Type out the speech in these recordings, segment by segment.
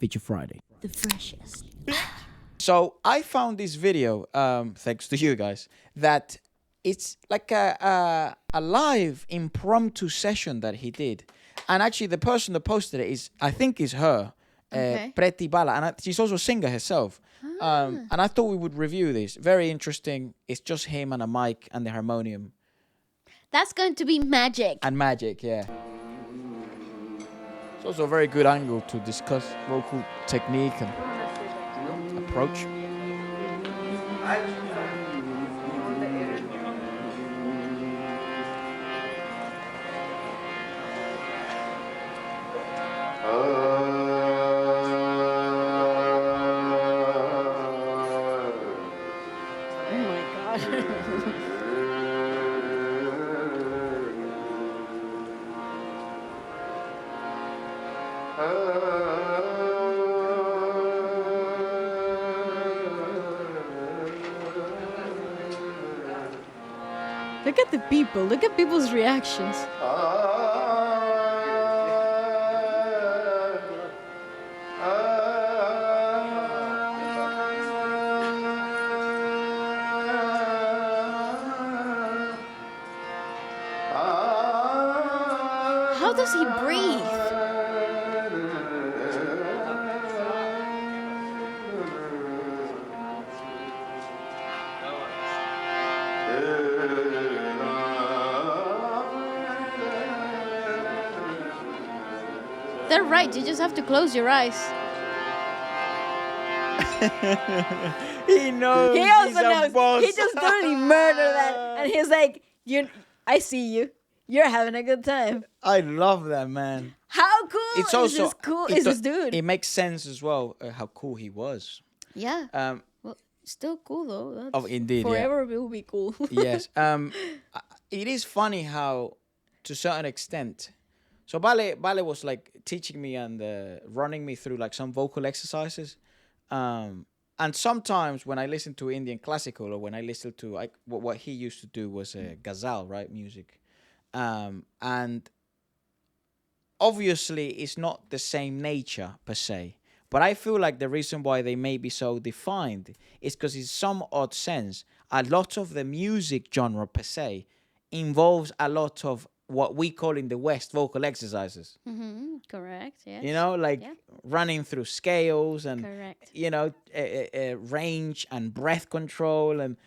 Feature Friday. The freshest. So I found this video, thanks to you guys, that it's like a live impromptu session that he did. And actually the person that posted it is, I think is her, Okay. Preti Bala. And she's also a singer herself. And I thought we would review this. Very interesting. It's just him and a mic and the harmonium. That's going to be magic. And magic, yeah. It's also a very good angle to discuss vocal technique and approach. Oh my god. Look at the people. Look at people's reactions. How does he breathe? They're right. You just have to close your eyes. He knows. He he's also a knows. boss. He just totally murdered that, and he's like, I see you. You're having a good time. I love that, man. How cool It's is also this cool? it Is this dude? It makes sense as well how cool he was. Yeah. Um, Well, still cool though. That's Oh, indeed, yeah. Forever will be cool. yes. It is funny how, to a certain extent, so Bale was like teaching me and running me through like some vocal exercises. And sometimes when I listen to Indian classical or when I listen to like what he used to do was ghazal, right, music. And obviously it's not the same nature per se. But I feel like the reason why they may be so defined is because in some odd sense, a lot of the music genre per se involves a lot of what we call in the West vocal exercises. Correct. Yes. You know, like Yeah. running through scales and, Correct. you know, range and breath control. And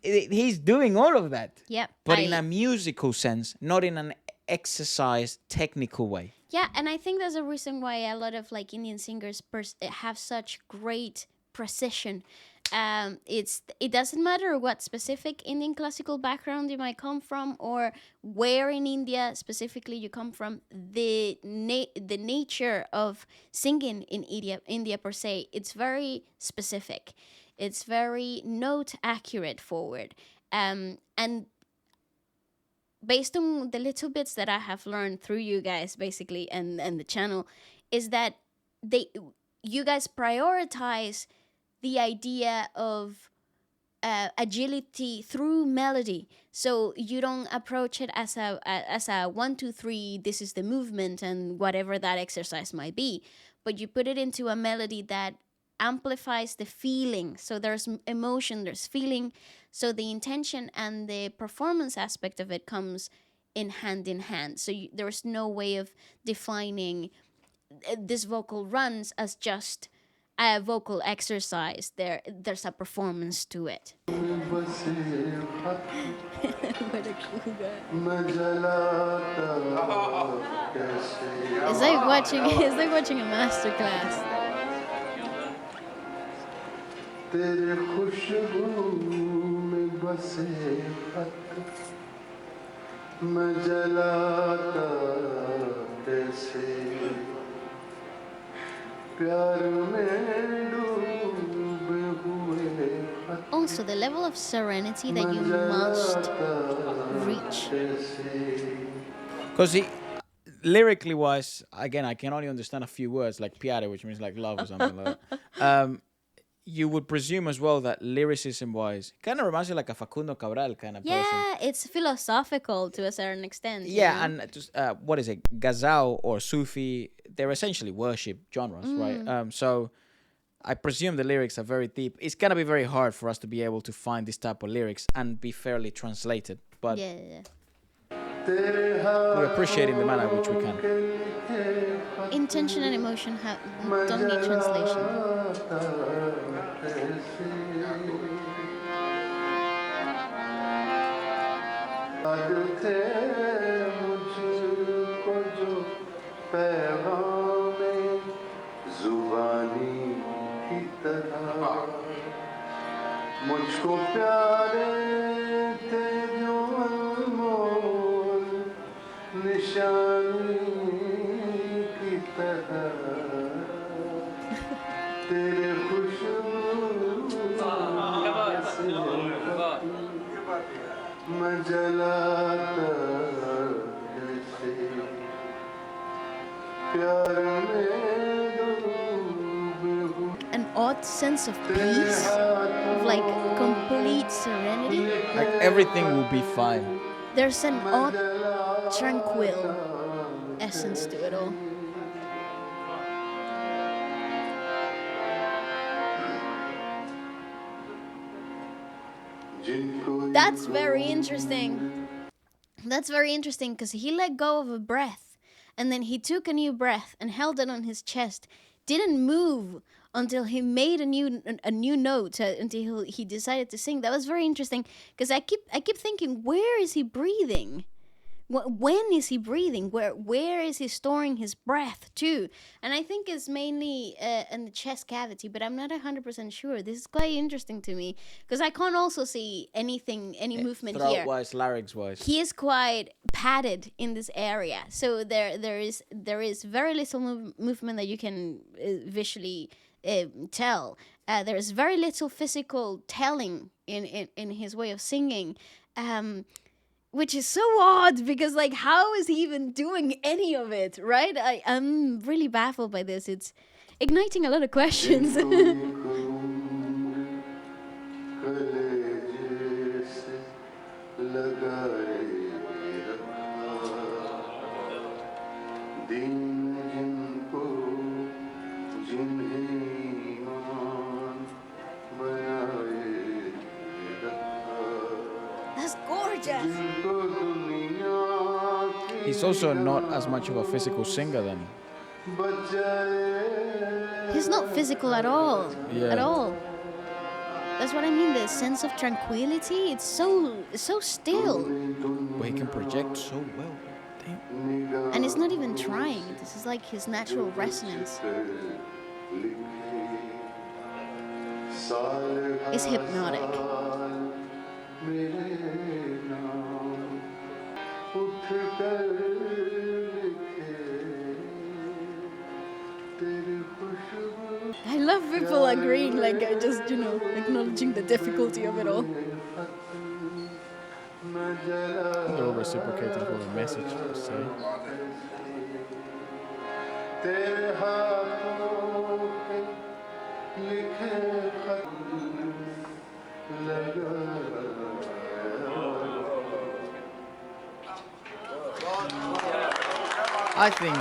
he's doing all of that. Yeah. But in a musical sense, not in an exercise technical way. Yeah, and I think there's a reason why a lot of like Indian singers have such great precision. It doesn't matter what specific Indian classical background you might come from or where in India specifically you come from. The nature of singing in India per se, it's very specific. It's very note accurate forward. And based on the little bits that I have learned through you guys, basically, and the channel, is that you guys prioritize the idea of agility through melody. So you don't approach it as a 1, 2, 3. This is the movement and whatever that exercise might be, but you put it into a melody that amplifies the feeling. So there's emotion, there's feeling. So the intention and the performance aspect of it comes in hand. So there's no way of defining this vocal runs as just a vocal exercise. There's a performance to it. What a cool guy. It's like watching a master class. तेरे खुशबू में बसे खत मैं जलाता कैसे प्यार में डूबे हुए खत Also, the level of serenity that you must reach. Because lyrically wise, again, I can only understand a few words like piare, which means like love or something like that. you would presume as well that lyricism wise kind of reminds you like a Facundo Cabral kind of person. Yeah, it's philosophical to a certain extent. you Yeah, know? and just, what is it? Ghazal or Sufi, they're essentially worship genres, right? So I presume the lyrics are very deep. It's gonna be very hard for us to be able to find this type of lyrics and be fairly translated. But Yeah. we appreciate in the manner which we can. Intention and emotion don't need translation. मुझको प्यारे थे जो अनमोल निशानी की तरह तेरे खुशबू मैं जलाता जैसे प्यार में डूबे हूँ An odd sense of peace, of like complete serenity. Like everything will be fine. There's an odd, tranquil essence to it all. That's very interesting. That's very interesting because he let go of a breath and then he took a new breath and held it on his chest. Didn't move until he made a new note, until he decided to sing. That was very interesting because I keep thinking, where is he breathing? When is he breathing? Where is he storing his breath to? And I think it's mainly in the chest cavity, but I'm not 100% sure. This is quite interesting to me because I can't also see any movement here. Throat-wise, larynx-wise. He is quite padded in this area, so there is very little movement that you can visually tell. There is very little physical telling in his way of singing. Which is so odd because, like, how is he even doing any of it, right? I'm really baffled by this. It's igniting a lot of questions. That's gorgeous. He's also not as much of a physical singer then. He's not physical at all. Yeah. At all. That's what I mean. The sense of tranquility. It's so still. But he can project so well. Damn. And it's not even trying. This is like his natural resonance. It's hypnotic. I love people agreeing, like just, acknowledging the difficulty of it all. They're all reciprocating for a message, per se. I think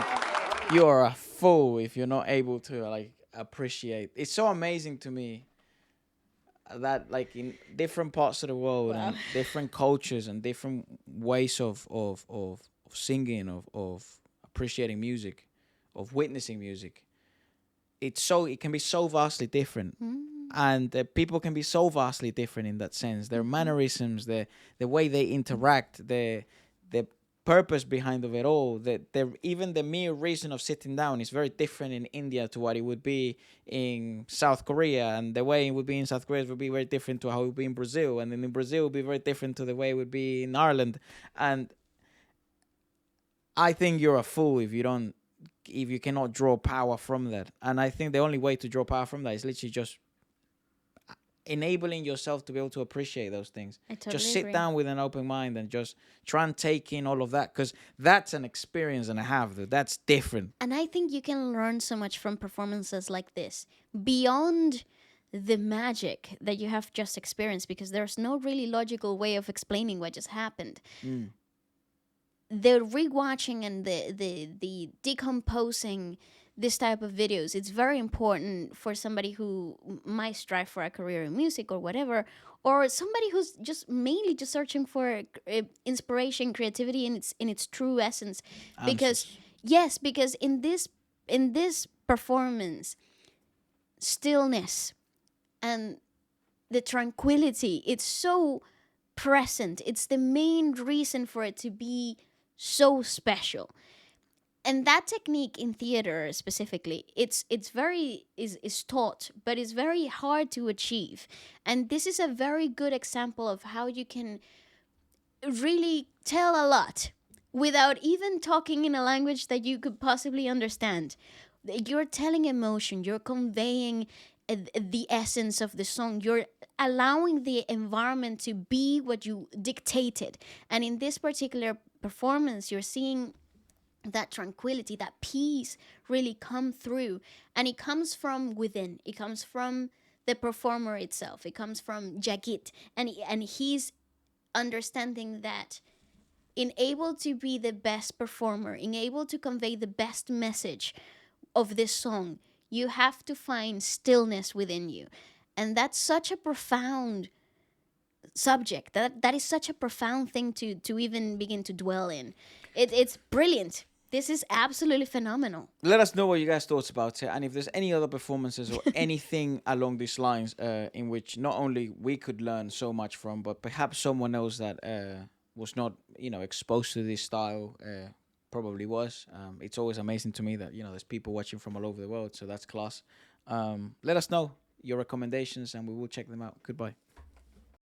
you're a fool if you're not able to like appreciate. It's so amazing to me that like in different parts of the world and different cultures and different ways of singing, of appreciating music, of witnessing music, it can be so vastly different. And people can be so vastly different in that sense. Their mannerisms, the way they interact, the purpose behind of it all, even the mere reason of sitting down is very different in India to what it would be in South Korea, and the way it would be in South Korea would be very different to how it would be in Brazil, and then in Brazil it would be very different to the way it would be in Ireland. And I think you're a fool if you cannot draw power from that. And I think the only way to draw power from that is literally just enabling yourself to be able to appreciate those things. I totally just sit agree. down with an open mind and just try and take in all of that, because that's an experience and a half, dude. That's different. And I think you can learn so much from performances like this beyond the magic that you have just experienced, because there's no really logical way of explaining what just happened. The rewatching and the decomposing this type of videos, it's very important for somebody who might strive for a career in music or whatever, or somebody who's just mainly just searching for inspiration, creativity in its true essence. Because Answers. yes, because in this performance, stillness and the tranquility, it's so present. It's the main reason for it to be so special. And that technique in theater specifically, it's very is taught, but it's very hard to achieve. And this is a very good example of how you can really tell a lot without even talking in a language that you could possibly understand. You're telling emotion, you're conveying the essence of the song, you're allowing the environment to be what you dictated. And in this particular performance, you're seeing that tranquility, that peace really come through. And it comes from within, it comes from the performer itself, it comes from Jagit. And he's understanding that in able to be the best performer, in able to convey the best message of this song, you have to find stillness within you. And that's such a profound subject. That is such a profound thing to even begin to dwell in. It's brilliant. This is absolutely phenomenal. Let us know what you guys thought about it, and if there's any other performances or anything along these lines in which not only we could learn so much from, but perhaps someone else that was not, exposed to this style probably was. It's always amazing to me that there's people watching from all over the world, so that's class. Let us know your recommendations, and we will check them out. Goodbye.